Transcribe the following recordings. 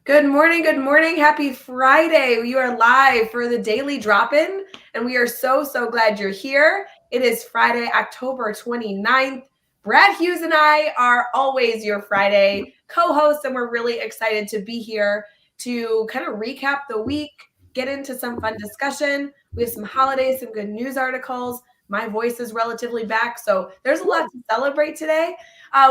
Good morning. Good morning. Happy Friday. You are live for the daily drop in, and we are so glad you're here. It is Friday, October 29th. Brad Hughes and I are always your Friday co hosts, and we're really excited to be here to kind of recap the week, get into some fun discussion. We have some holidays, some good news articles. My voice is relatively back, so there's a lot to celebrate today.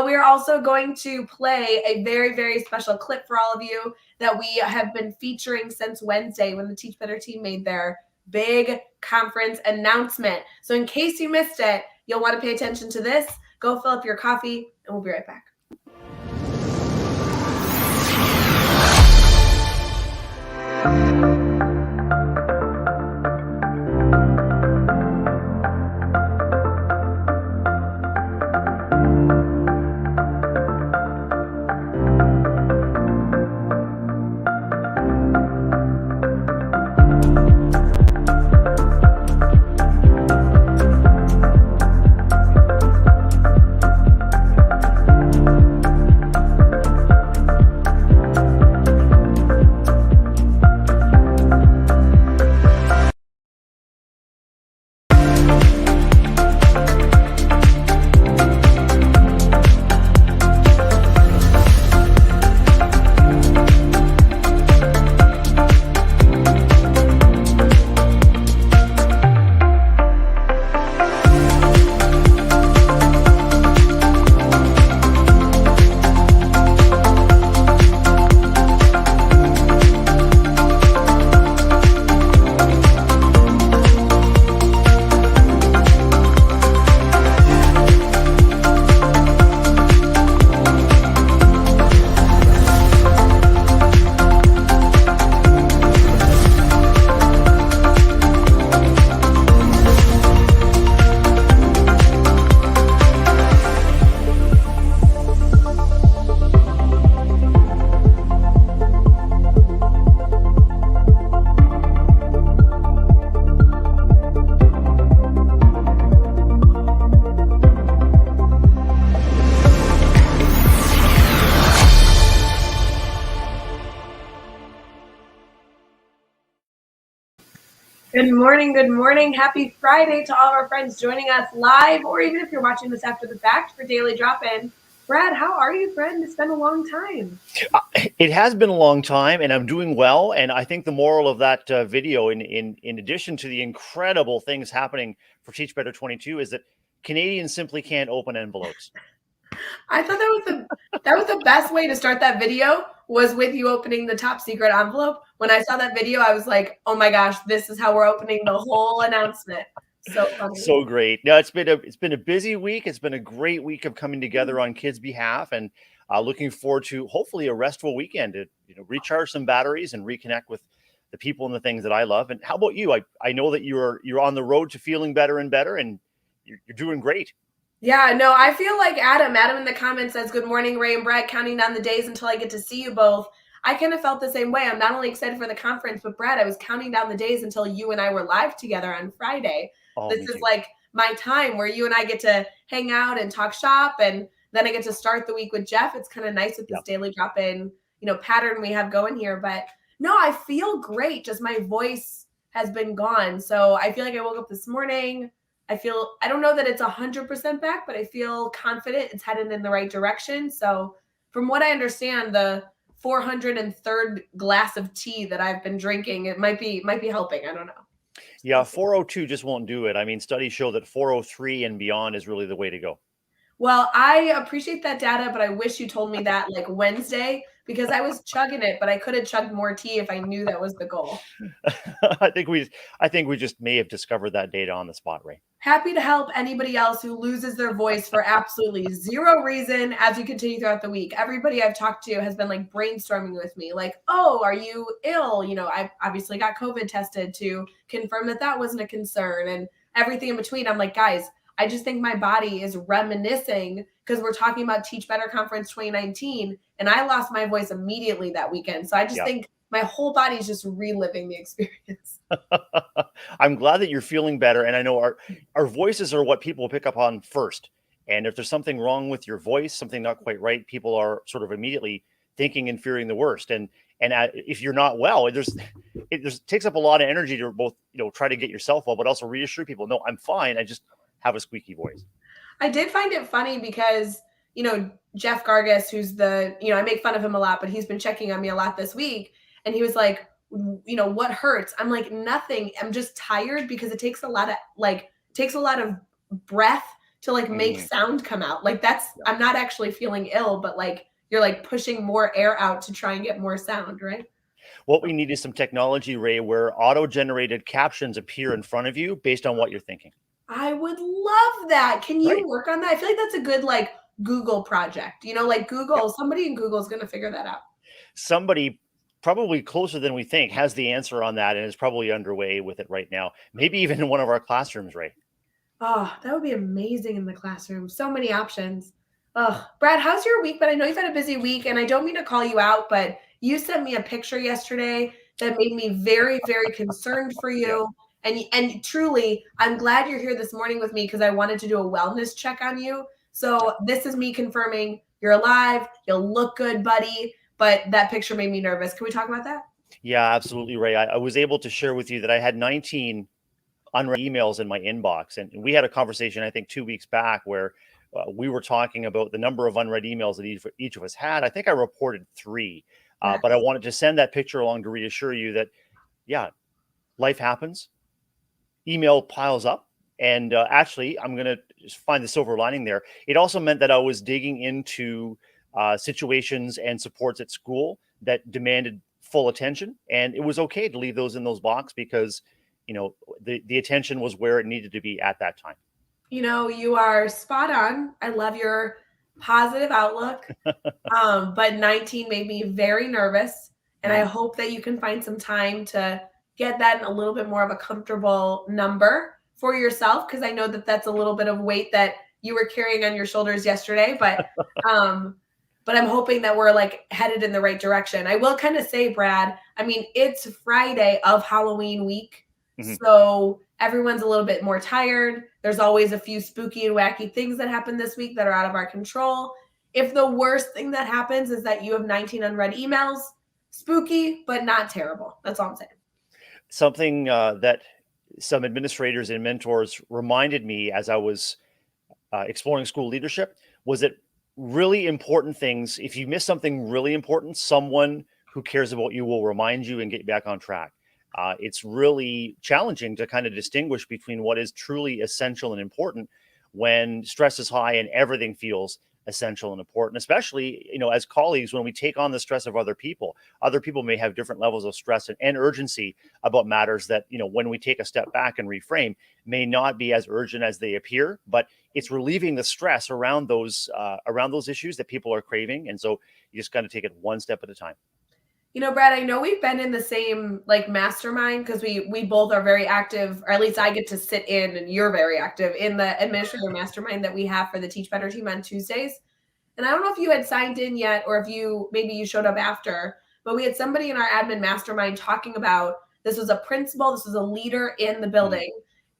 We are also going to play a very special clip for all of you that we have been featuring since Wednesday when the Teach Better team made their big conference announcement. So in case you missed it, you'll want to pay attention to this. Go fill up your coffee, and we'll be right back. Good morning. Good morning. Happy Friday to all of our friends joining us live, or even if you're watching this after the fact for Daily Drop-In. Brad, how are you, friend? It's been a long time. It has been a long time, and I'm doing well. And I think the moral of that video, in addition to the incredible things happening for Teach Better 22, is that Canadians simply can't open envelopes. I thought that was the best way to start that video, was with you opening the top secret envelope. When I saw that video, I was like, oh my gosh, this is how we're opening the whole announcement. So funny. So great. Now it's been a busy week. It's been a great week of coming together on kids' behalf, and looking forward to hopefully a restful weekend to recharge some batteries and reconnect with the people and the things that I love. And how about you? I know that you're on the road to feeling better and better, and you're doing great. Yeah, no, I feel like Adam. Adam in the comments says, good morning, Rae and Brad, counting down the days until I get to see you both. I kind of felt the same way. I'm not only excited for the conference, but Brad, I was counting down the days until you and I were live together on Friday. Oh, This me is too. like my time where you and I get to hang out and talk shop, and then I get to start the week with Jeff. It's kind of nice with this Yep. daily drop-in, pattern we have going here. But no, I feel great. Just my voice has been gone. So I feel like I woke up this morning. I don't know that it's 100% back, but I feel confident it's headed in the right direction. So from what I understand, the 403rd glass of tea that I've been drinking, it might be helping. I don't know. Yeah, 402 just won't do it. I mean, studies show that 403 and beyond is really the way to go. Well, I appreciate that data, but I wish you told me that like Wednesday, because I was chugging it, but I could have chugged more tea if I knew that was the goal. I think we just may have discovered that data on the spot, Rae. Happy to help anybody else who loses their voice for absolutely zero reason as you continue throughout the week. Everybody I've talked to has been like brainstorming with me, like, oh, are you ill? I obviously got COVID tested to confirm that wasn't a concern, and everything in between. I'm like, guys, I just think my body is reminiscing, because we're talking about Teach Better Conference 2019, and I lost my voice immediately that weekend. So I just think my whole body is just reliving the experience. I'm glad that you're feeling better. And I know our voices are what people pick up on first. And if there's something wrong with your voice, something not quite right, people are sort of immediately thinking and fearing the worst. And And if you're not well, it takes up a lot of energy to both, try to get yourself well, but also reassure people, no, I'm fine. I just have a squeaky voice. I did find it funny because, Jeff Gargas, who's I make fun of him a lot, but he's been checking on me a lot this week. And he was like, what hurts? I'm like, nothing. I'm just tired because it takes a lot of breath to make sound come out. I'm not actually feeling ill, but you're pushing more air out to try and get more sound, right? What we need is some technology, Rae, where auto-generated captions appear in front of you based on what you're thinking. I would love that. Can you Right. work on that? I feel like that's a good Google project. Google, somebody in Google is going to figure that out. Somebody probably closer than we think has the answer on that and is probably underway with it right now. Maybe even in one of our classrooms, Rae. Oh, that would be amazing in the classroom. So many options. Oh, Brad, how's your week? But I know you've had a busy week, and I don't mean to call you out, but you sent me a picture yesterday that made me very, very concerned for you. And truly, I'm glad you're here this morning with me because I wanted to do a wellness check on you. So this is me confirming you're alive. You'll look good, buddy. But that picture made me nervous. Can we talk about that? Yeah, absolutely, Rae. I was able to share with you that I had 19 unread emails in my inbox. And we had a conversation, I think 2 weeks back, where we were talking about the number of unread emails that each of us had. I think I reported 3, but I wanted to send that picture along to reassure you that, yeah, life happens. Email piles up. And actually, I'm going to just find the silver lining there. It also meant that I was digging into situations and supports at school that demanded full attention. And it was okay to leave those in those boxes because the attention was where it needed to be at that time. You are spot on. I love your positive outlook. But 19 made me very nervous. And I hope that you can find some time to get that in a little bit more of a comfortable number for yourself. Cause I know that that's a little bit of weight that you were carrying on your shoulders yesterday, but I'm hoping that we're headed in the right direction. I will kind of say, Brad, I mean, it's Friday of Halloween week. So everyone's a little bit more tired. There's always a few spooky and wacky things that happen this week that are out of our control. If the worst thing that happens is that you have 19 unread emails, spooky, but not terrible. That's all I'm saying. Something that some administrators and mentors reminded me as I was exploring school leadership was that really important things, if you miss something really important, someone who cares about you will remind you and get you back on track. It's really challenging to kind of distinguish between what is truly essential and important when stress is high and everything feels essential and important, especially, as colleagues, when we take on the stress of other people may have different levels of stress and urgency about matters that, when we take a step back and reframe, may not be as urgent as they appear, but it's relieving the stress around those issues that people are craving. And so you just got to take it one step at a time. Brad, I know we've been in the same mastermind because we both are very active, or at least I get to sit in and you're very active in the administrator mastermind that we have for the Teach Better team on Tuesdays. And I don't know if you had signed in yet or if maybe you showed up after, but we had somebody in our admin mastermind talking about this was a principal, this was a leader in the building.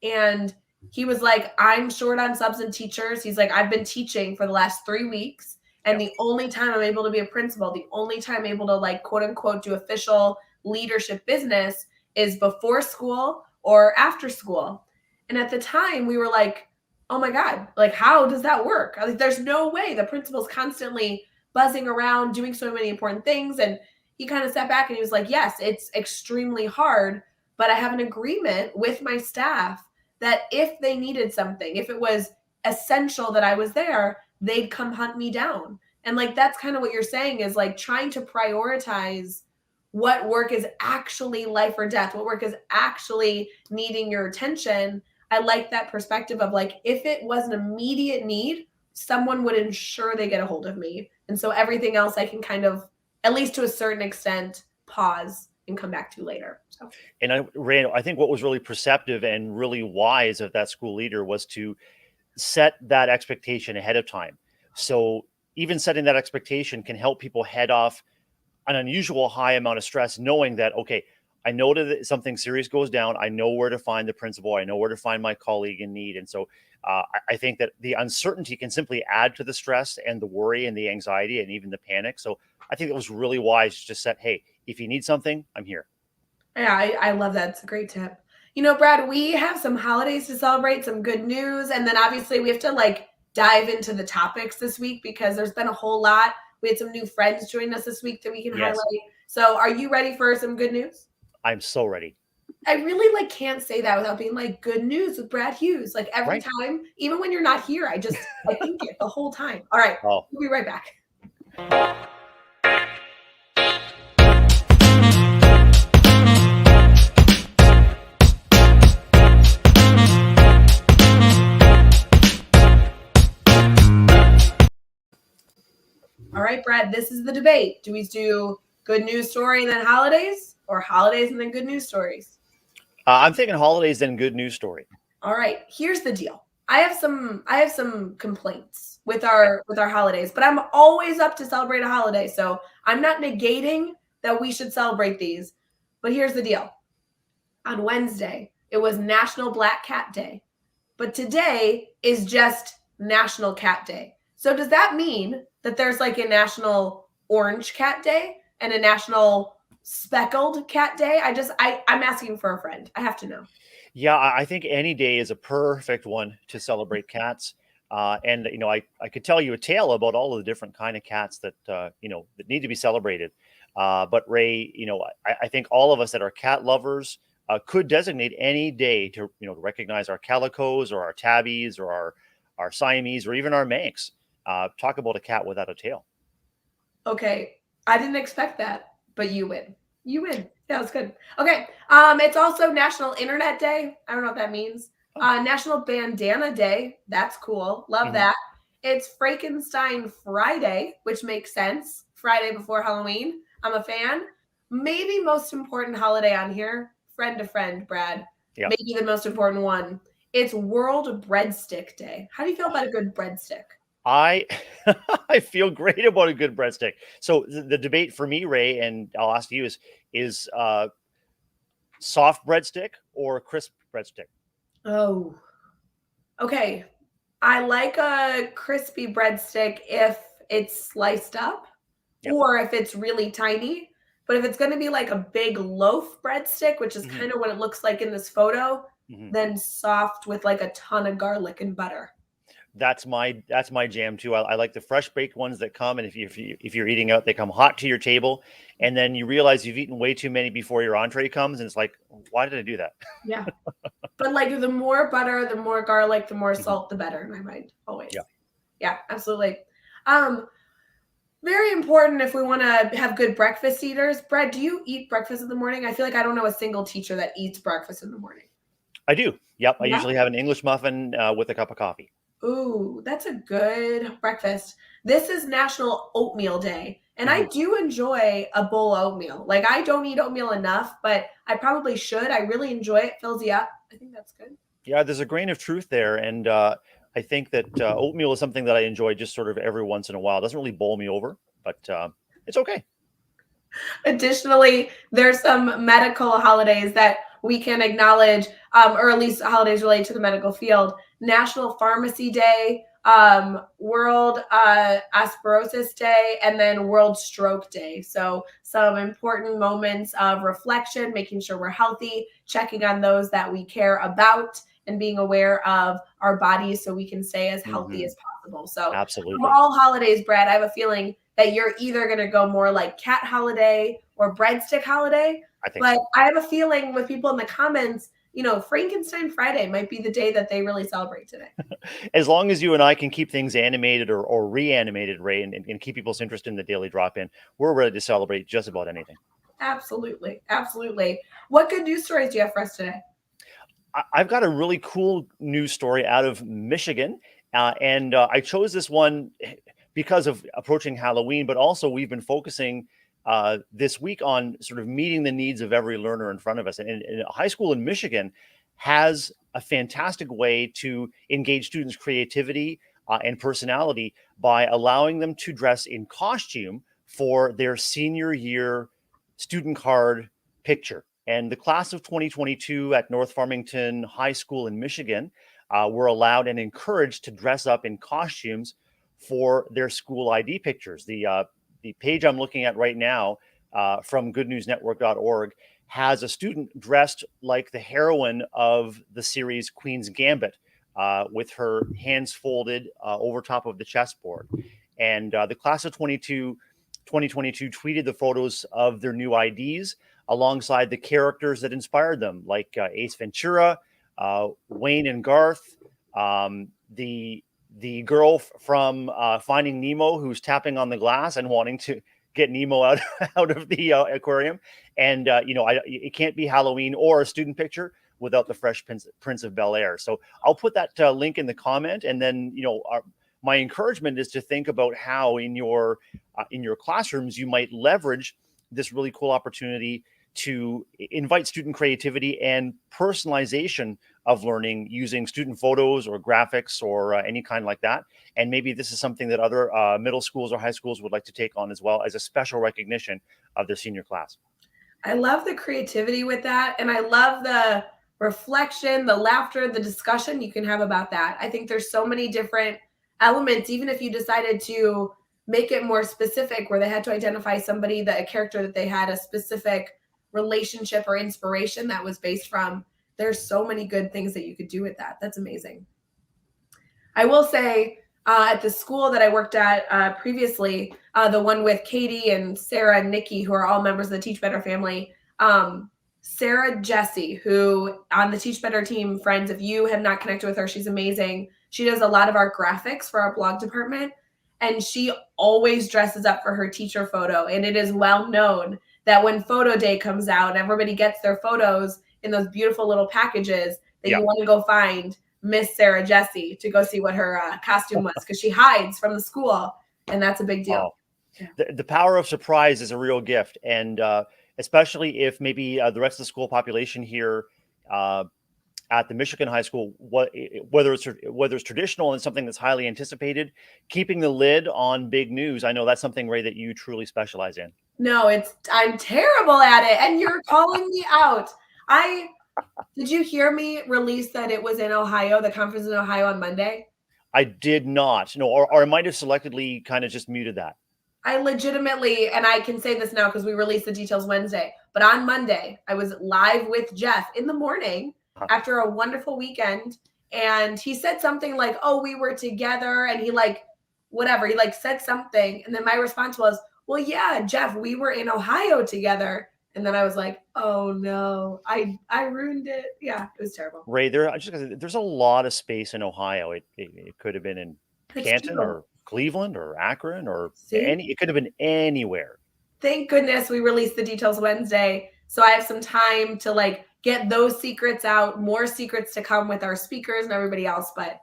And he was like, I'm short on subs and teachers. He's like, I've been teaching for the last 3 weeks. And the only time I'm able to be a principal, the only time I'm able to quote unquote do official leadership business is before school or after school. And at the time we were like, oh my God, how does that work? There's no way. The principal's constantly buzzing around doing so many important things. And he kind of sat back and he was like, yes, it's extremely hard, but I have an agreement with my staff that if they needed something, if it was essential that I was there, they'd come hunt me down. And that's kind of what you're saying is trying to prioritize what work is actually life or death, what work is actually needing your attention. I like that perspective of if it was an immediate need, someone would ensure they get a hold of me. And so everything else I can kind of, at least to a certain extent, pause and come back to later. So. And I think what was really perceptive and really wise of that school leader was to set that expectation ahead of time. So even setting that expectation can help people head off an unusual high amount of stress, knowing that, okay, I know that something serious goes down. I know where to find the principal. I know where to find my colleague in need. And so I think that the uncertainty can simply add to the stress and the worry and the anxiety and even the panic. So I think it was really wise to just set, hey, if you need something, I'm here. Yeah, I love that. It's a great tip. You know, Brad, we have some holidays to celebrate, some good news, and then obviously we have to like dive into the topics this week because there's been a whole lot. We had some new friends join us this week that we can Yes, highlight. So, are you ready for some good news? I'm so ready. I really like can't say that without being like good news with Brad Hughes. Like every Right. time, even when you're not here, I think it the whole time. All right, Oh, we'll be right back. All right, Brad, this is the debate. Do we do good news story and then holidays, or holidays and then good news stories? I'm thinking holidays, then good news story. All right, here's the deal. I have some complaints Okay. with our holidays, but I'm always up to celebrate a holiday. So I'm not negating that we should celebrate these. But here's the deal. On Wednesday, it was National Black Cat Day. But today is just National Cat Day. So does that mean that there's like a National Orange Cat Day and a National Speckled Cat Day? I'm asking for a friend. I have to know. Yeah, I think any day is a perfect one to celebrate cats. And I could tell you a tale about all of the different kind of cats that that need to be celebrated. But Ray, I think all of us that are cat lovers could designate any day to recognize our calicos or our tabbies or our Siamese or even our Manx. Talk about a cat without a tail. Okay, I didn't expect that, but you win. You win. That was good. Okay, it's also National Internet Day. I don't know what that means. Oh. National Bandana Day. That's cool. Love Mhm. that. It's Frankenstein Friday, which makes sense. Friday before Halloween. I'm a fan. Maybe most important holiday on here, friend to friend, Brad. Yeah. Maybe the most important one. It's World Breadstick Day. How do you feel about a good breadstick? I I feel great about a good breadstick. So the debate for me, Ray, and I'll ask you is soft breadstick or crisp breadstick? Oh, okay. I like a crispy breadstick if it's sliced up Yep. or if it's really tiny. But if it's going to be like a big loaf breadstick, which is Hmm. kind of what it looks like in this photo, Hmm. then soft with like a ton of garlic and butter. That's my jam too. I like the fresh baked ones that come, and if you're eating out, they come hot to your table, and then you realize you've eaten way too many before your entree comes, and it's like, why did I do that? Yeah. But like the more butter, the more garlic, the more Mhm. salt, the better in my mind, always. Yeah. Yeah, absolutely. Um, Very important if we want to have good breakfast eaters. Brad, do you eat breakfast in the morning? I feel like I don't know a single teacher that eats breakfast in the morning. I do. Yep. I Yeah. usually have an English muffin with a cup of coffee. Ooh, that's a good breakfast. This is National Oatmeal Day, and I Mhm. do enjoy a bowl of oatmeal. Like I don't eat oatmeal enough, but I probably should. I really enjoy it. Fills you up. I think that's good. Yeah, there's a grain of truth there, and I think that oatmeal is something that I enjoy just sort of every once in a while. It doesn't really bowl me over, but it's okay. Additionally, there's some medical holidays that we can acknowledge, or at least holidays related to the medical field. National Pharmacy Day, World Asperosis Day, and then World Stroke Day. So some important moments of reflection, making sure we're healthy, checking on those that we care about, and being aware of our bodies so we can stay as healthy Hmm. as possible. So of Absolutely. all holidays, Brad, I have a feeling that you're either going to go more like cat holiday or breadstick holiday. I think But so. I have a feeling with people in the comments, Frankenstein Friday might be the day that they really celebrate today. As long as you and I can keep things animated or reanimated, Ray, and keep people's interest in the daily drop in, we're ready to celebrate just about anything. Absolutely. Absolutely. What good news stories do you have for us today? I've got a really cool news story out of Michigan, and I chose this one because of approaching Halloween, but also we've been focusing this week on sort of meeting the needs of every learner in front of us. And a high school in Michigan has a fantastic way to engage students' creativity and personality by allowing them to dress in costume for their senior year student card picture. And the class of 2022 at North Farmington High School in Michigan were allowed and encouraged to dress up in costumes for their school ID pictures. The page I'm looking at right now from goodnewsnetwork.org has a student dressed like the heroine of the series Queen's Gambit, with her hands folded over top of the chessboard. And the class of 2022 tweeted the photos of their new IDs alongside the characters that inspired them, like Ace Ventura, Wayne and Garth, the girl from Finding Nemo who's tapping on the glass and wanting to get Nemo out of the aquarium. And it can't be Halloween or a student picture without the Fresh Prince of Bel Air. So I'll put that link in the comment, and then my encouragement is to think about how in your classrooms you might leverage this really cool opportunity to invite student creativity and personalization of learning using student photos or graphics or any kind like that. And maybe this is something that other middle schools or high schools would like to take on as well, as a special recognition of their senior class. I love the creativity with that. And I love the reflection, the laughter, the discussion you can have about that. I think there's so many different elements, even if you decided to make it more specific, where they had to identify somebody, a character that they had a specific relationship or inspiration that was based from. There's so many good things that you could do with that. That's amazing. I will say at the school that I worked at previously, the one with Katie and Sarah and Nikki, who are all members of the Teach Better family, Sarah Jesse, who on the Teach Better team, friends, if you have not connected with her, she's amazing. She does a lot of our graphics for our blog department, and she always dresses up for her teacher photo. And it is well known that when photo day comes out, everybody gets their photos in those beautiful little packages that you want to go find Miss Sarah Jesse to go see what her costume was, because she hides from the school, and that's a big deal. The power of surprise is a real gift, and especially if maybe the rest of the school population here at the Michigan high school, whether it's traditional and something that's highly anticipated, keeping the lid on big news. I know that's something, Rae, that you truly specialize in. No, I'm terrible at it, and you're calling me out. Did you hear me release that it was in Ohio, the conference in Ohio on Monday? I did not. No, or I might have selectively kind of just muted that. I legitimately, and I can say this now because we released the details Wednesday, but on Monday, I was live with Jeff in the morning after a wonderful weekend. And he said something like, oh, we were together. And he said something. And then my response was, well, yeah, Jeff, we were in Ohio together. And then I was like, oh no, I ruined it. Yeah, it was terrible. Rae, there's a lot of space in Ohio. It could have been in Canton or Cleveland or Akron or it could have been anywhere. Thank goodness we released the details Wednesday. So I have some time to get those secrets out, more secrets to come with our speakers and everybody else. But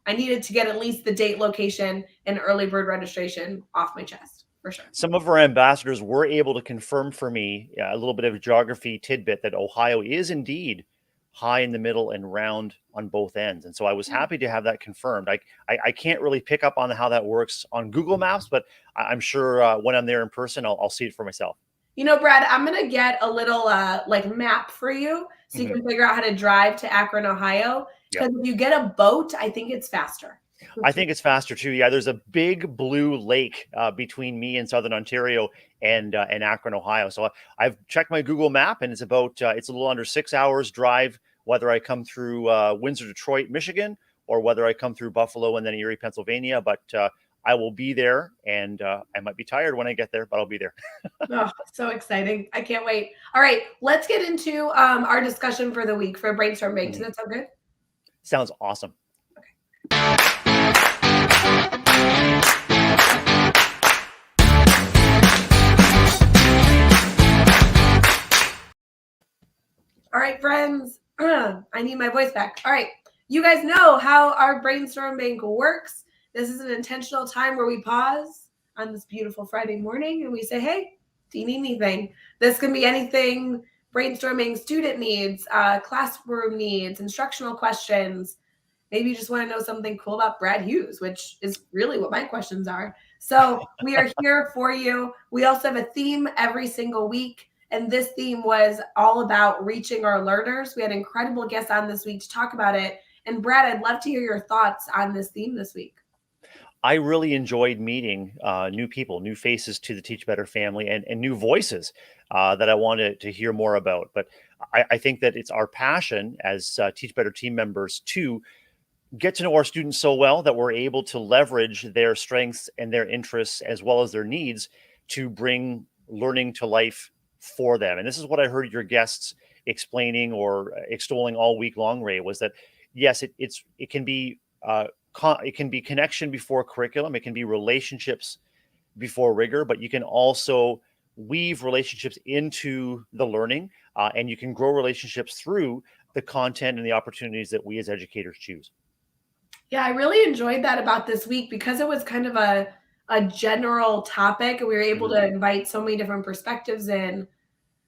I needed to get at least the date, location, and early bird registration off my chest, for sure. Some of our ambassadors were able to confirm for me a little bit of a geography tidbit that Ohio is indeed high in the middle and round on both ends. And so I was happy to have that confirmed. I can't really pick up on how that works on Google Maps, but I'm sure when I'm there in person, I'll see it for myself. Brad, I'm going to get a little map for you so you can figure out how to drive to Akron, Ohio. Because if you get a boat, I think it's faster. I think it's faster too. Yeah, there's a big blue lake between me and Southern Ontario and Akron, Ohio. So I've checked my Google map, and it's a little under 6 hours drive, whether I come through Windsor, Detroit, Michigan, or whether I come through Buffalo and then Erie, Pennsylvania. But I will be there, and I might be tired when I get there, but I'll be there. Oh, so exciting. I can't wait. All right, let's get into our discussion for the week for Brainstorm Bank. Does that sound good? Sounds awesome. Okay. All right, friends, I need my voice back. All right, you guys know how our Brainstorm Bank works. This is an intentional time where we pause on this beautiful Friday morning and we say, hey, do you need anything? This can be anything brainstorming student needs, classroom needs, instructional questions. Maybe you just want to know something cool about Brad Hughes, which is really what my questions are. So we are here for you. We also have a theme every single week. And this theme was all about reaching our learners. We had incredible guests on this week to talk about it. And Brad, I'd love to hear your thoughts on this theme this week. I really enjoyed meeting new people, new faces to the Teach Better family, and new voices that I wanted to hear more about. But I think that it's our passion as Teach Better team members to get to know our students so well that we're able to leverage their strengths and their interests as well as their needs to bring learning to life for them. And this is what I heard your guests explaining or extolling all week long, Ray, was that yes, it can be it can be connection before curriculum, it can be relationships before rigor, but you can also weave relationships into the learning, and you can grow relationships through the content and the opportunities that we as educators choose. Yeah, I really enjoyed that about this week because it was kind of a general topic and we were able Mhm. to invite so many different perspectives in.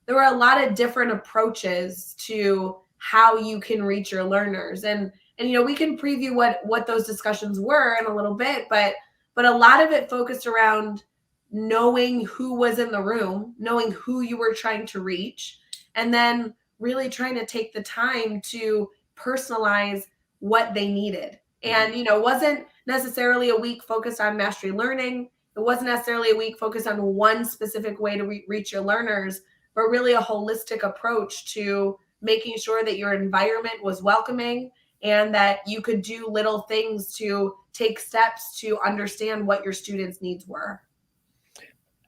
There were a lot of different approaches to how you can reach your learners. And we can preview what those discussions were in a little bit, but a lot of it focused around knowing who was in the room, knowing who you were trying to reach, and then really trying to take the time to personalize what they needed. Mhm. And wasn't necessarily a week focused on mastery learning. It wasn't necessarily a week focused on one specific way to reach your learners, but really a holistic approach to making sure that your environment was welcoming and that you could do little things to take steps to understand what your students' needs were.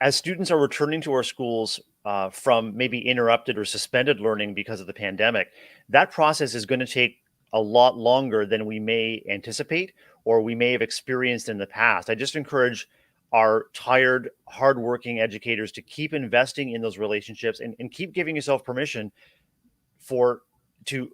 As students are returning to our schools from maybe interrupted or suspended learning because of the pandemic, that process is going to take a lot longer than we may anticipate or we may have experienced in the past. I just encourage our tired, hardworking educators to keep investing in those relationships and keep giving yourself permission for to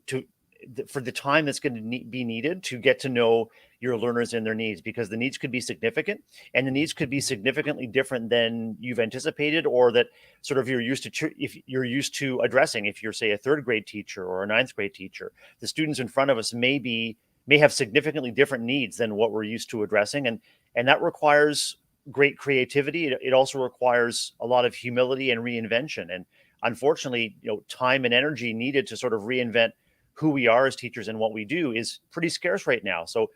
for the time that's going to be needed to get to know your learners and their needs, because the needs could be significant and the needs could be significantly different than you've anticipated or that sort of you're used to if you're used to addressing. If you're, say, a third grade teacher or a ninth grade teacher, the students in front of us may have significantly different needs than what we're used to addressing, and that requires great creativity. It also requires a lot of humility and reinvention, and unfortunately, time and energy needed to sort of reinvent who we are as teachers and what we do is pretty scarce right now. So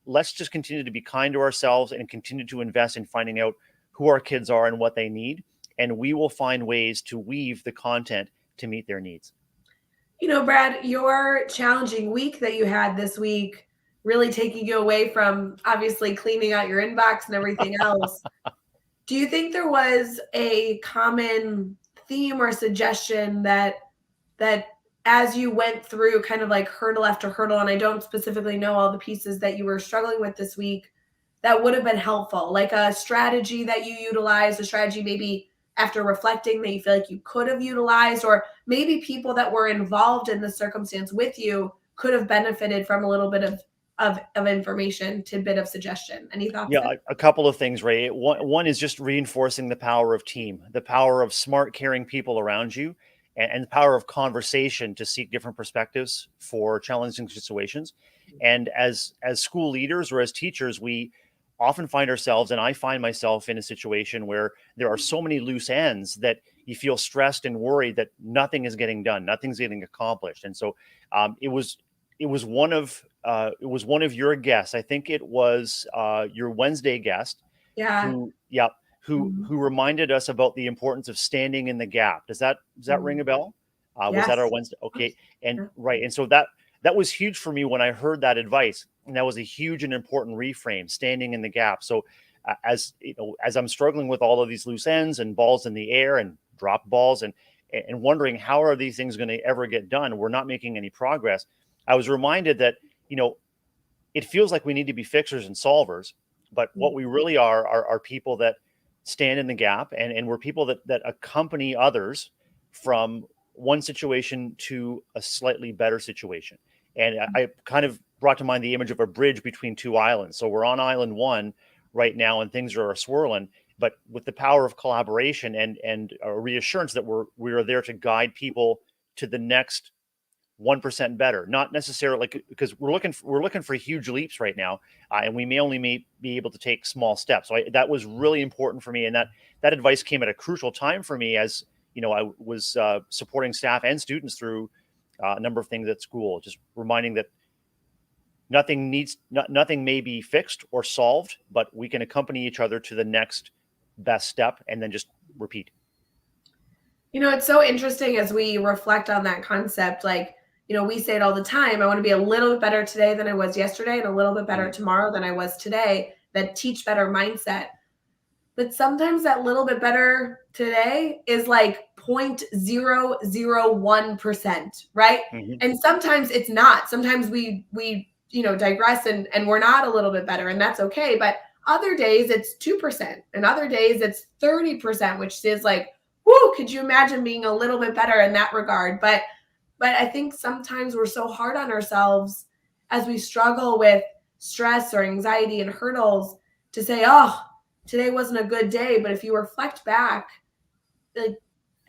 let's just continue to be kind to ourselves and continue to invest in finding out who our kids are and what they need. And we will find ways to weave the content to meet their needs. Brad, your challenging week that you had this week, really taking you away from obviously cleaning out your inbox and everything else. Do you think there was a common theme or suggestion that as you went through kind of like hurdle after hurdle, and I don't specifically know all the pieces that you were struggling with this week, that would have been helpful? Like a strategy that you utilized, a strategy maybe after reflecting that you feel like you could have utilized, or maybe people that were involved in the circumstance with you could have benefited from a little bit of information, tidbit of suggestion. Any thoughts Yeah, there? a couple of things, Ray. One is just reinforcing the power of team, the power of smart, caring people around you, and the power of conversation to seek different perspectives for challenging situations. And as school leaders or as teachers, we often find ourselves, and I find myself in a situation where there are so many loose ends that you feel stressed and worried that nothing is getting done, nothing's getting accomplished. And so it was one of your guests. I think it was your Wednesday guest Yeah. who, yeah, Mhm. who reminded us about the importance of standing in the gap. Does that ring Mhm. a bell? Was that our Yes. Wednesday? Okay, and Yeah. right, and so that was huge for me when I heard that advice, and that was a huge and important reframe, standing in the gap. So as you know, as I'm struggling with all of these loose ends and balls in the air and drop balls and wondering how are these things going to ever get done, we're not making any progress. I was reminded that you know it feels like we need to be fixers and solvers, but what we really are people that stand in the gap, and we're people that accompany others from one situation to a slightly better situation. And I kind of brought to mind the image of a bridge between two islands. So we're on island one right now, and things are swirling. But with the power of collaboration and a reassurance that we are there to guide people to the next 1% better, not necessarily like, because we're looking for huge leaps right now, and we may be able to take small steps. So that was really important for me, and that advice came at a crucial time for me as I was supporting staff and students through a number of things at school, just reminding that nothing may be fixed or solved, but we can accompany each other to the next best step and then just repeat. It's so interesting as we reflect on that concept. Like, we say it all the time. I want to be a little bit better today than I was yesterday and a little bit better tomorrow than I was today. That teach better mindset. But sometimes that little bit better today is like 0.001%, right? Mm-hmm. And sometimes it's not. Sometimes we digress and we're not a little bit better, and that's okay. But other days it's 2%, and other days it's 30%, which is like, whoo, could you imagine being a little bit better in that regard? But I think sometimes we're so hard on ourselves as we struggle with stress or anxiety and hurdles to say, oh, today wasn't a good day. But if you reflect back, like,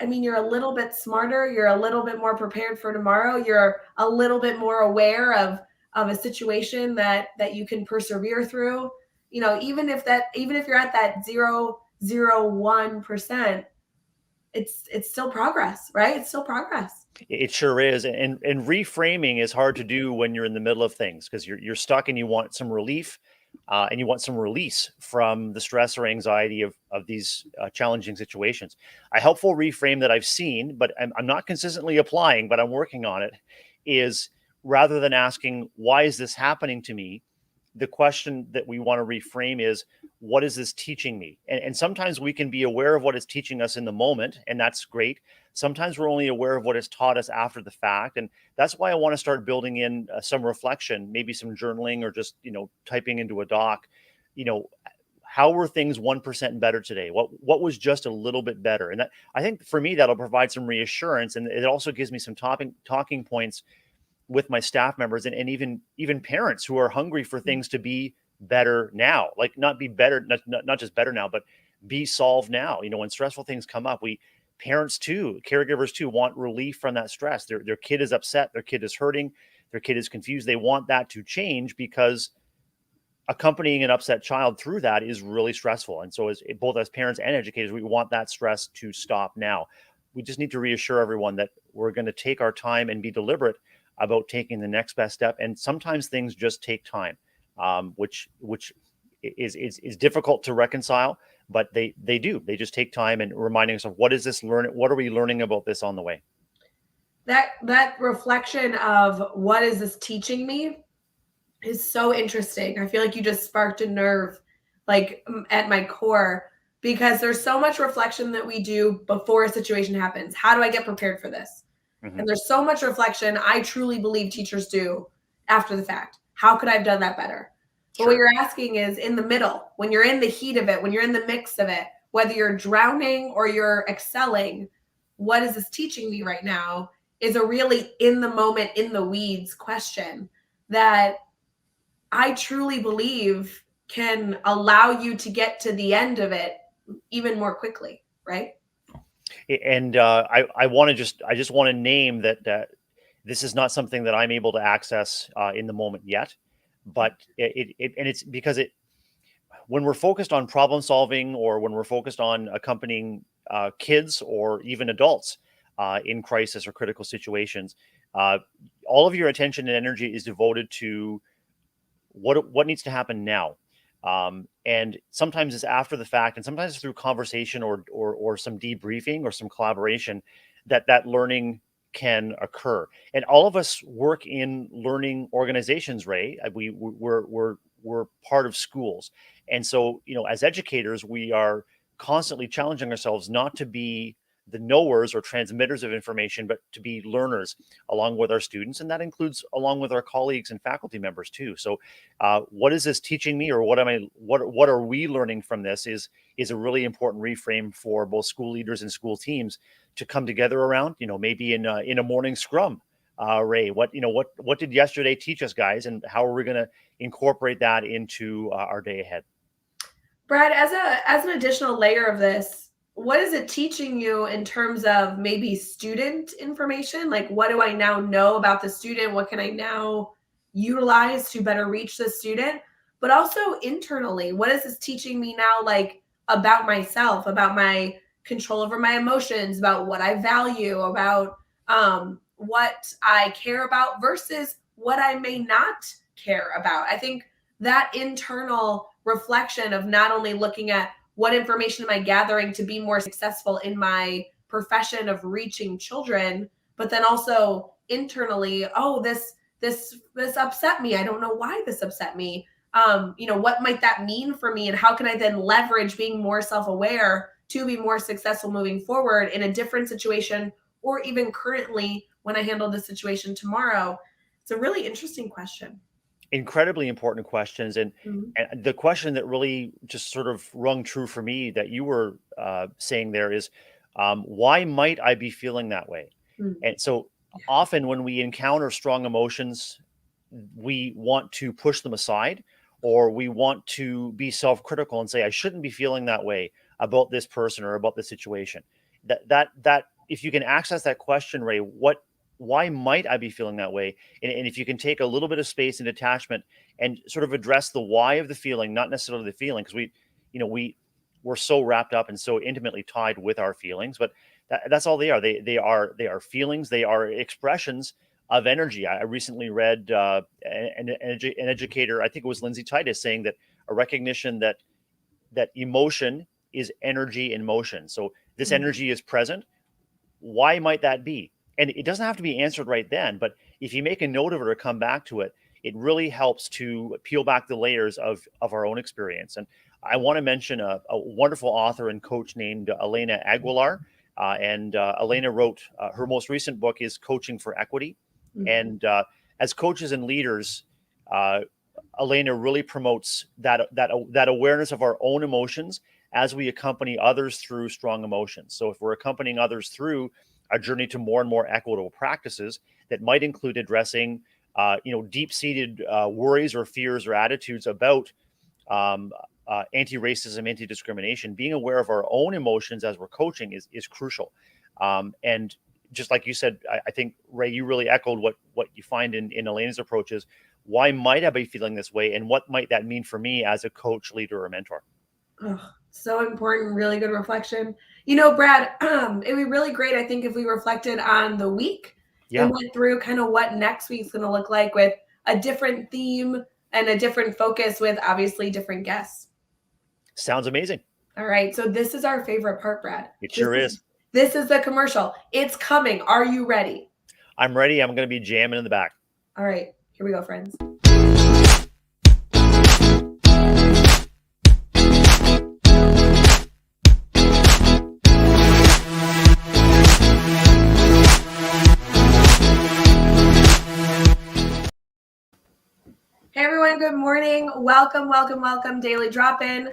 I mean, you're a little bit smarter, you're a little bit more prepared for tomorrow, you're a little bit more aware of a situation that you can persevere through. Even if you're at that 0.001%, it's still progress, right? It's still progress. It sure is, and reframing is hard to do when you're in the middle of things because you're stuck and you want some relief, and you want some release from the stress or anxiety of these challenging situations. A helpful reframe that I've seen, but I'm not consistently applying, but I'm working on it, is rather than asking why is this happening to me, the question that we want to reframe is, what is this teaching me? And sometimes we can be aware of what it's teaching us in the moment, and that's great. Sometimes we're only aware of what it's taught us after the fact. And that's why I want to start building in some reflection, maybe some journaling or just, typing into a doc, you know, how were things 1% better today? What was just a little bit better? And that, I think for me, that'll provide some reassurance. And it also gives me some talking points with my staff members and even parents who are hungry for things to be better now, like not be better, not just better now, but be solved now. When stressful things come up, we parents too, caregivers too, want relief from that stress. Their kid is upset, their kid is hurting, their kid is confused. They want that to change because accompanying an upset child through that is really stressful. And so both as parents and educators, we want that stress to stop now. We just need to reassure everyone that we're going to take our time and be deliberate about taking the next best step. And sometimes things just take time, which is difficult to reconcile, but they do. They just take time and reminding us of what are we learning about this on the way? That reflection of what is this teaching me is so interesting. I feel like you just sparked a nerve, like at my core, because there's so much reflection that we do before a situation happens. How do I get prepared for this? Mm-hmm. And there's so much reflection I truly believe teachers do after the fact. How could I have done that better? But what you're asking is in the middle, when you're in the heat of it, when you're in the mix of it, whether you're drowning or you're excelling, what is this teaching me right now is a really in the moment, in the weeds question that I truly believe can allow you to get to the end of it even more quickly, right? And I just want to name that this is not something that I'm able to access in the moment yet, but it's because when we're focused on problem solving or when we're focused on accompanying kids or even adults in crisis or critical situations, all of your attention and energy is devoted to what needs to happen now. And sometimes it's after the fact, and sometimes it's through conversation or some debriefing or some collaboration that learning can occur. And all of us work in learning organizations, Rae. We're part of schools, and so as educators, we are constantly challenging ourselves not to be the knowers or transmitters of information, but to be learners along with our students. And that includes along with our colleagues and faculty members too. So what is this teaching me, or what are we learning from this is a really important reframe for both school leaders and school teams to come together around, maybe in a morning scrum. Rae, what did yesterday teach us, guys, and how are we going to incorporate that into our day ahead? Brad, as an additional layer of this, what is it teaching you in terms of maybe student information? Like, what do I now know about the student? What can I now utilize to better reach the student? But also internally, what is this teaching me now, like about myself, about my control over my emotions, about what I value, about what I care about versus what I may not care about. I think that internal reflection of not only looking at what information am I gathering to be more successful in my profession of reaching children, but then also internally, oh, this upset me. I don't know why this upset me. What might that mean for me, and how can I then leverage being more self-aware to be more successful moving forward in a different situation, or even currently when I handle the situation tomorrow? It's a really interesting question. Incredibly important questions, and Mhm. and the question that really just sort of rung true for me that you were saying there is, why might I be feeling that way? Mm. And so Yeah. often when we encounter strong emotions, we want to push them aside, or we want to be self-critical and say I shouldn't be feeling that way about this person or about this situation. That if you can access that question, Ray, why might I be feeling that way? And if you can take a little bit of space and detachment and sort of address the why of the feeling, not necessarily the feeling, because we're so wrapped up and so intimately tied with our feelings, but that's all they are. They are feelings. They are expressions of energy. I recently read an educator, I think it was Lindsay Titus, saying that a recognition that emotion is energy in motion. So this Mm. energy is present. Why might that be? And it doesn't have to be answered right then, but if you make a note of it or come back to it, it really helps to peel back the layers of our own experience. And I want to mention a wonderful author and coach named Elena Aguilar. And Elena wrote her most recent book is Coaching for Equity. Mm. And as coaches and leaders, uh, Elena really promotes that awareness of our own emotions as we accompany others through strong emotions. So if we're accompanying others through a journey to more and more equitable practices, that might include addressing, deep-seated worries or fears or attitudes about um, anti-racism, anti-discrimination. Being aware of our own emotions as we're coaching is crucial. And just like you said, I think, Ray, you really echoed what you find in Elena's approaches. Why might I be feeling this way, and what might that mean for me as a coach, leader, or mentor? Oh, so important. Really good reflection. Brad, it'd be really great, I think, if we reflected on the week and Yeah, went through kind of what next week's going to look like with a different theme and a different focus with obviously different guests. sounds amazing. All right. So this is our favorite part, Brad. It This sure is is. this is the commercial. It's coming. Are you ready? I'm ready. I'm going to be jamming in the back. All right. Here we go, friends. Hey everyone, good morning. Welcome, welcome, welcome. Daily Drop In.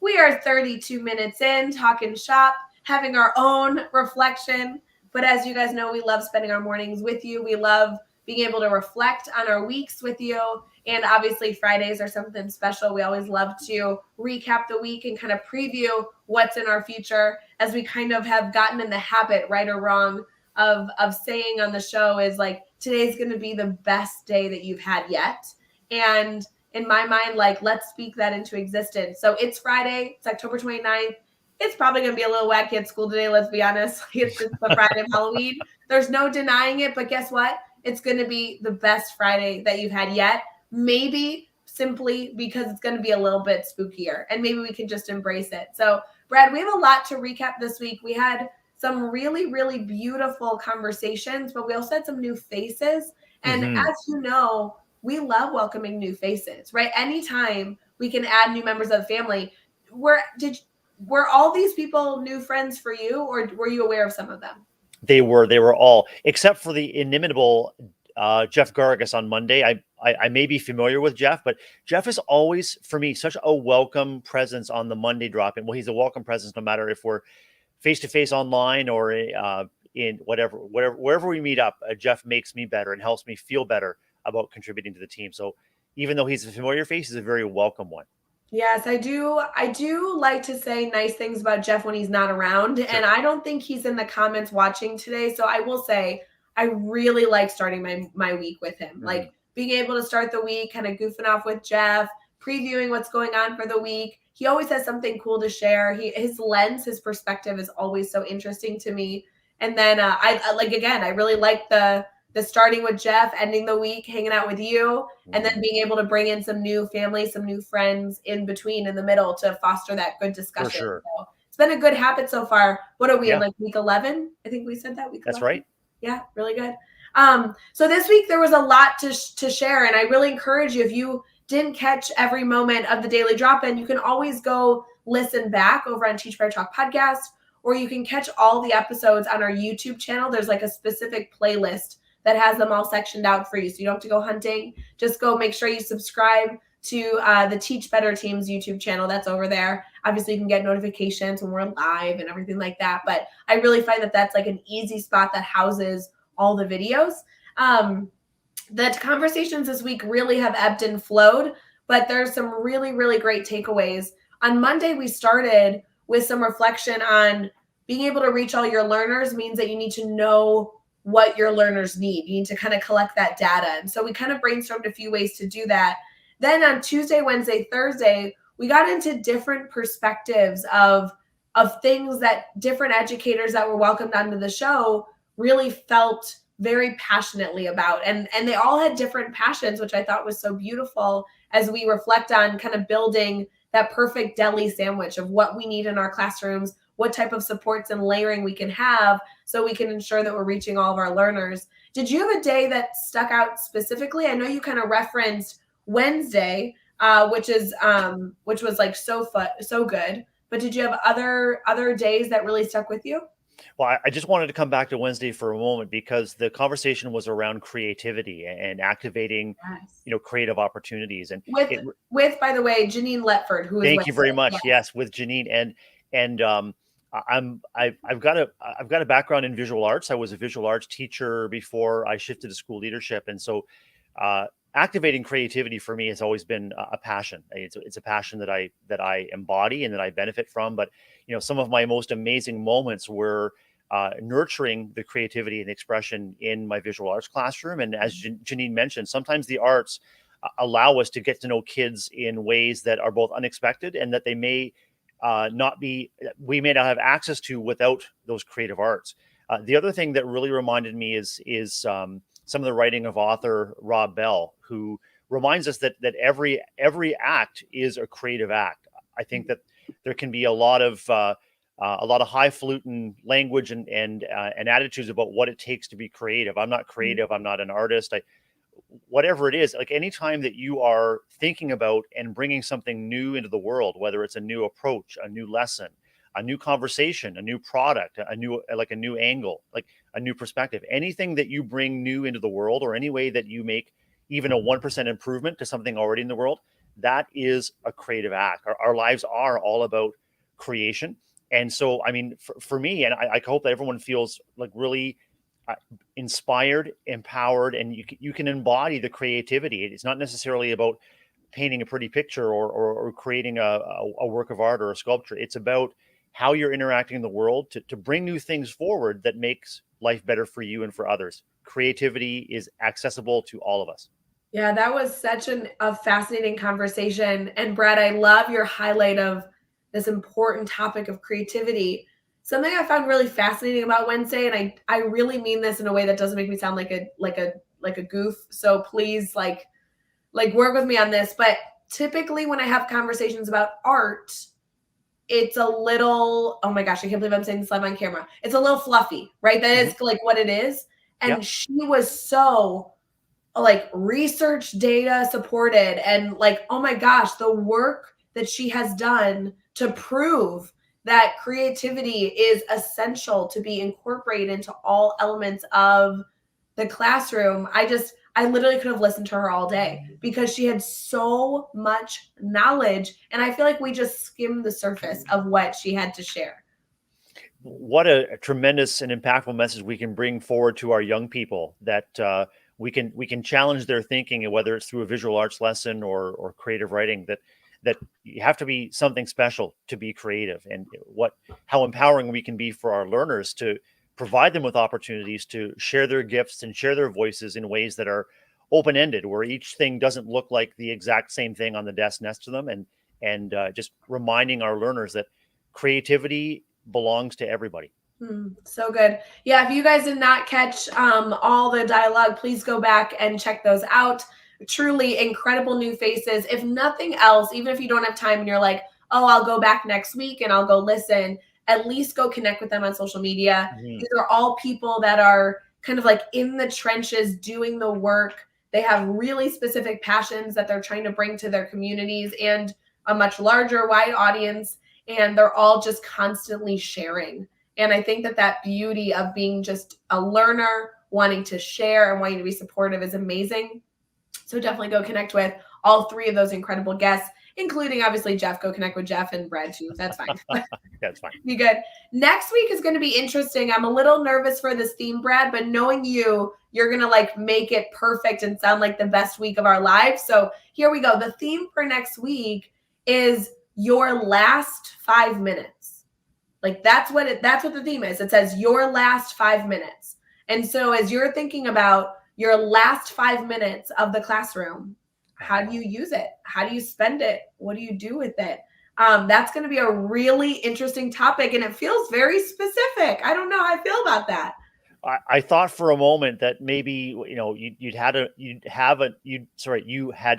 We are 32 minutes in, talking shop, having our own reflection. But as you guys know, we love spending our mornings with you. We love being able to reflect on our weeks with you. And obviously, Fridays are something special. We always love to recap the week and kind of preview what's in our future, as we kind of have gotten in the habit, right or wrong, of saying on the show is like, today's going to be the best day that you've had yet. And in my mind, like, let's speak that into existence. So it's Friday, it's October 29th. It's probably going to be a little wacky at school today, let's be honest. It's the Friday of Halloween. There's no denying it, but guess what? It's going to be the best Friday that you've had yet. Maybe simply because it's going to be a little bit spookier, and maybe we can just embrace it. So, Brad, we have a lot to recap this week. We had some really, really beautiful conversations, but we also had some new faces. And Hmm. as you know, we love welcoming new faces, right? Anytime we can add new members of the family. Were all these people new friends for you, or were you aware of some of them? They were all, except for the inimitable Jeff Gargas on Monday. I may be familiar with Jeff, but Jeff is always, for me, such a welcome presence on the Monday drop in. Well, he's a welcome presence no matter if we're face to face online or in wherever we meet up. Jeff makes me better and helps me feel better about contributing to the team. So even though he's a familiar face, he's a very welcome one. Yes, I do. I do like to say nice things about Jeff when he's not around. And Sure. I don't think he's in the comments watching today. So I will say I really like starting my week with him. Mhm. Like being able to start the week, kind of goofing off with Jeff, previewing what's going on for the week. He always has something cool to share. His lens, his perspective is always so interesting to me. And then I like, again, I really like the starting with Jeff, ending the week hanging out with you, and then Mhm. being able to bring in some new family, some new friends in between, in the middle, to foster that good For discussion. sure. So it's been a good habit so far. What are we in, Yeah, like week 11? I think we said that, week that's 11. right. Yeah, really good. So this week there was a lot to share, and I really encourage you, if you didn't catch every moment of the daily drop-in, you can always go listen back over on Teach Better Talk podcast, or you can catch all the episodes on our YouTube channel. There's like a specific playlist that has them all sectioned out for you, so you don't have to go hunting. Just go make sure you subscribe to the Teach Better Team's YouTube channel that's over there. Obviously, you can get notifications when we're live and everything like that, but I really find that that's like an easy spot that houses all the videos. The conversations this week really have ebbed and flowed, but there's some really, really great takeaways. On Monday, we started with some reflection on being able to reach all your learners means that you need to know what your learners need. You need to kind of collect that data. And so we kind of brainstormed a few ways to do that. Then on Tuesday, Wednesday, Thursday, we got into different perspectives of things that different educators that were welcomed onto the show really felt very passionately about, and they all had different passions, which I thought was so beautiful as we reflect on kind of building that perfect deli sandwich of what we need in our classrooms, what type of supports and layering we can have so we can ensure that we're reaching all of our learners. Did you have a day that stuck out specifically? I know you kind of referenced Wednesday, which was like so good, but did you have other days that really stuck with you? Well, I just wanted to come back to Wednesday for a moment because the conversation was around creativity and activating, Yes. creative opportunities. And with it by the way, Janine Letford, who is thank you very Wednesday. Yeah. much. Yes, with Janine and I've got a background in visual arts. I was a visual arts teacher before I shifted to school leadership, and so uh, activating creativity for me has always been a passion. It's a passion that I embody and that I benefit from. But some of my most amazing moments were nurturing the creativity and expression in my visual arts classroom. And as Janine mentioned, sometimes the arts allow us to get to know kids in ways that are both unexpected and that they may not be, we may not have access to without those creative arts. The other thing that really reminded me is some of the writing of author Rob Bell, who reminds us that every act is a creative act. I think that there can be a lot of highfalutin language and attitudes about what it takes to be creative. I'm not creative. I'm not an artist. Whatever it is, like anytime that you are thinking about and bringing something new into the world, whether it's a new approach, a new lesson, a new conversation, a new product, a new angle, like a new perspective, anything that you bring new into the world, or any way that you make even a 1% improvement to something already in the world, that is a creative act. Our lives are all about creation. And so, I mean, for me, and I hope that everyone feels like really uh, inspired, empowered, and you can embody the creativity. It's not necessarily about painting a pretty picture or creating a work of art or a sculpture. It's about how you're interacting in the world to bring new things forward that makes life better for you and for others. Creativity is accessible to all of us. Yeah, that was such a fascinating conversation. And Brad, I love your highlight of this important topic of creativity. Something I found really fascinating about Wednesday, and I really mean this in a way that doesn't make me sound like a goof. So please work with me on this. But typically when I have conversations about art, it's a little, oh my gosh, I can't believe I'm saying this live on camera. It's a little fluffy, right? That Mm-hmm. is like what it is. Yeah. And she was so like research data supported, and like, oh my gosh, the work that she has done to prove that creativity is essential to be incorporated into all elements of the classroom. I literally could have listened to her all day because she had so much knowledge, and I feel like we just skimmed the surface of what she had to share. What a tremendous and impactful message we can bring forward to our young people, that we can challenge their thinking, and whether it's through a visual arts lesson or creative writing, that you have to be something special to be creative, and how empowering we can be for our learners to provide them with opportunities to share their gifts and share their voices in ways that are open-ended, where each thing doesn't look like the exact same thing on the desk next to them, and just reminding our learners that creativity belongs to everybody. So good. Yeah, if you guys did not catch all the dialogue, please go back and check those out. Truly incredible new faces. If nothing else, even if you don't have time and you're like, oh, I'll go back next week and I'll go listen, at least go connect with them on social media. Mhm. These are all people that are kind of like in the trenches doing the work. They have really specific passions that they're trying to bring to their communities and a much larger, wide audience. And they're all just constantly sharing. And I think that beauty of being just a learner, wanting to share and wanting to be supportive is amazing. So definitely go connect with all three of those incredible guests, including obviously Jeff. Go connect with Jeff and Brad too. That's fine. That's fine. Be good. Next week is going to be interesting. I'm a little nervous for this theme, Brad, but knowing you're going to like make it perfect and sound like the best week of our lives. So here we go. The theme for next week is your last 5 minutes. Like that's what the theme is. It says your last 5 minutes. And so as you're thinking about your last 5 minutes of the classroom, how do you use it? How do you spend it? What do you do with it? That's going to be a really interesting topic, and it feels very specific. I don't know how I feel about that. I thought for a moment that maybe you had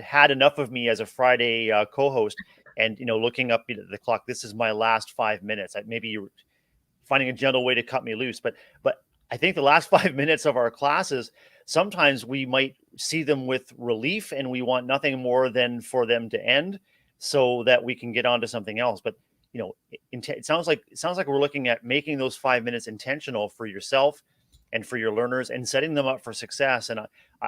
had enough of me as a Friday co-host, and looking up at the clock. This is my last 5 minutes. Maybe you're finding a gentle way to cut me loose, but I think the last 5 minutes of our classes, sometimes we might see them with relief, and we want nothing more than for them to end, so that we can get on to something else. But it sounds like we're looking at making those 5 minutes intentional for yourself and for your learners, and setting them up for success. And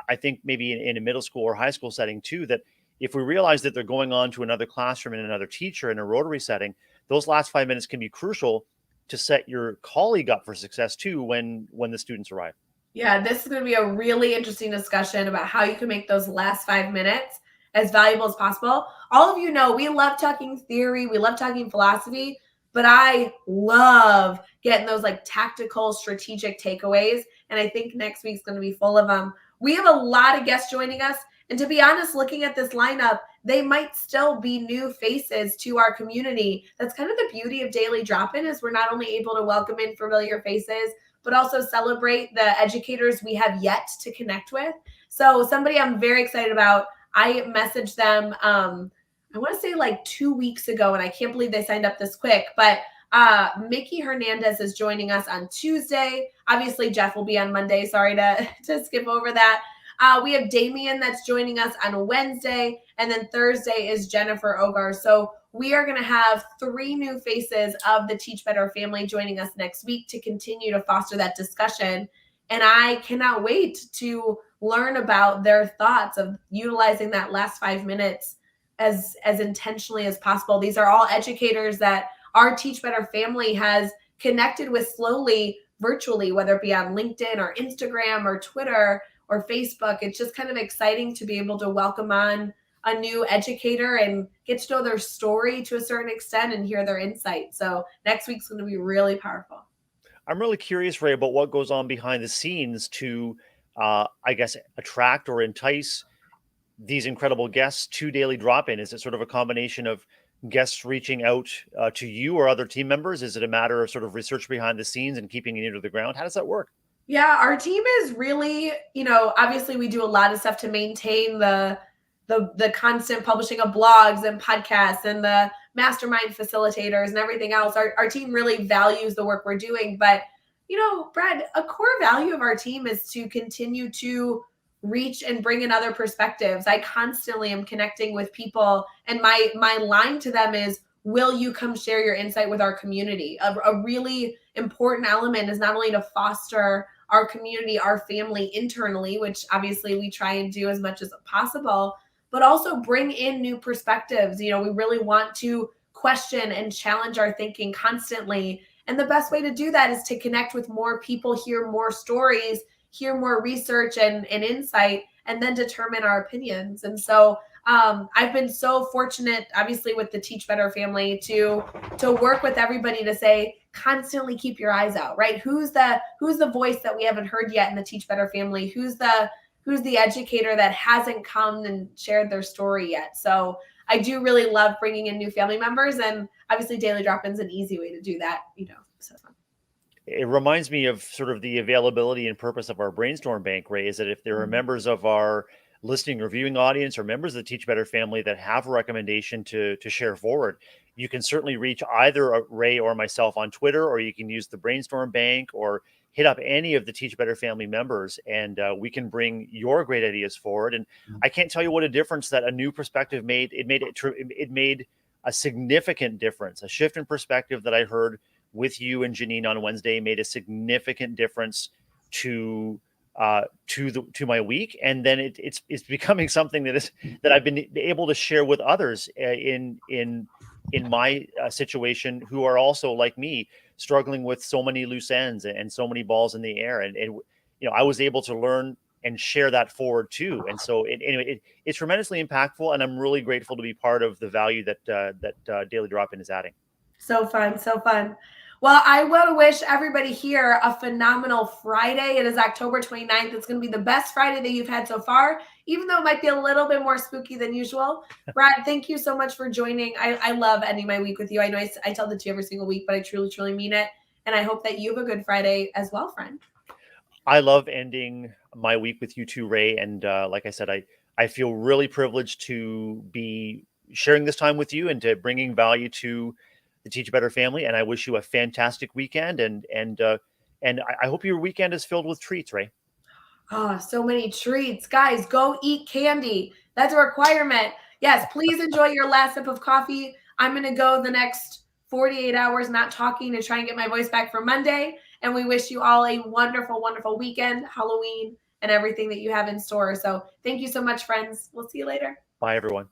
I think maybe in a middle school or high school setting too, that if we realize that they're going on to another classroom and another teacher in a Rotary setting, those last 5 minutes can be crucial to set your colleague up for success too when the students arrive. Yeah, this is going to be a really interesting discussion about how you can make those last 5 minutes as valuable as possible. All of you know we love talking theory, we love talking philosophy, but I love getting those like tactical, strategic takeaways. And I think next week's going to be full of them. We have a lot of guests joining us. And to be honest, looking at this lineup, they might still be new faces to our community. That's kind of the beauty of Daily Drop-In, is we're not only able to welcome in familiar faces, but also celebrate the educators we have yet to connect with. So somebody I'm very excited about, I messaged them, I want to say like 2 weeks ago, and I can't believe they signed up this quick, but Mickey Hernandez is joining us on Tuesday. Obviously, Jeff will be on Monday. Sorry to skip over that. We have Damien that's joining us on Wednesday, and then Thursday is Jennifer Ogar. So we are going to have 3 new faces of the Teach Better family joining us next week to continue to foster that discussion. And I cannot wait to learn about their thoughts of utilizing that last 5 minutes as intentionally as possible. These are all educators that our Teach Better family has connected with slowly virtually, whether it be on LinkedIn or Instagram or Twitter or Facebook. It's just kind of exciting to be able to welcome on a new educator and get to know their story to a certain extent and hear their insight. So next week's going to be really powerful. I'm really curious, Rae, about what goes on behind the scenes to, I guess, attract or entice these incredible guests to Daily Drop-In. Is it sort of a combination of guests reaching out to you or other team members? Is it a matter of sort of research behind the scenes and keeping it ear to the ground? How does that work? Yeah, our team is really, obviously we do a lot of stuff to maintain the constant publishing of blogs and podcasts and the mastermind facilitators and everything else. Our team really values the work we're doing. But, Brad, a core value of our team is to continue to reach and bring in other perspectives. I constantly am connecting with people, and my line to them is, will you come share your insight with our community? A really important element is not only to foster our community, our family internally, which obviously we try and do as much as possible, but also bring in new perspectives. We really want to question and challenge our thinking constantly. And the best way to do that is to connect with more people, hear more stories, hear more research and insight, and then determine our opinions. And so I've been so fortunate, obviously, with the Teach Better family to work with everybody to say, constantly keep your eyes out, right? Who's the voice that we haven't heard yet in the Teach Better family? Who's the educator that hasn't come and shared their story yet? So I do really love bringing in new family members, and obviously Daily Drop-In's an easy way to do that, so fun. it reminds me of sort of the availability and purpose of our brainstorm bank, Rae, is that if there are members of our listening or viewing audience or members of the Teach Better family that have a recommendation to share forward, you can certainly reach either Rae or myself on Twitter, or you can use the brainstorm bank or hit up any of the Teach Better family members, and we can bring your great ideas forward. And I can't tell you what a difference that a new perspective made. It made a significant difference. A shift in perspective that I heard with you and Janine on Wednesday made a significant difference to my week, and then it's becoming something that I've been able to share with others in my situation, who are also like me, struggling with so many loose ends and so many balls in the air, and I was able to learn and share that forward too. And so it's tremendously impactful, and I'm really grateful to be part of the value that Daily Drop-In is adding. So fun, so fun. Well, I want to wish everybody here a phenomenal Friday. It is October 29th. It's going to be the best Friday that you've had so far, even though it might be a little bit more spooky than usual. Brad, thank you so much for joining. I love ending my week with you. I know I tell that to you every single week, but I truly, truly mean it. And I hope that you have a good Friday as well, friend. I love ending my week with you too, Rae. And like I said, I feel really privileged to be sharing this time with you and to bringing value to the Teach Better family. And I wish you a fantastic weekend. And I hope your weekend is filled with treats, Rae. Oh, so many treats. Guys, go eat candy. That's a requirement. Yes, please enjoy your last sip of coffee. I'm going to go the next 48 hours not talking to try and get my voice back for Monday. And we wish you all a wonderful, wonderful weekend, Halloween, and everything that you have in store. So thank you so much, friends. We'll see you later. Bye, everyone.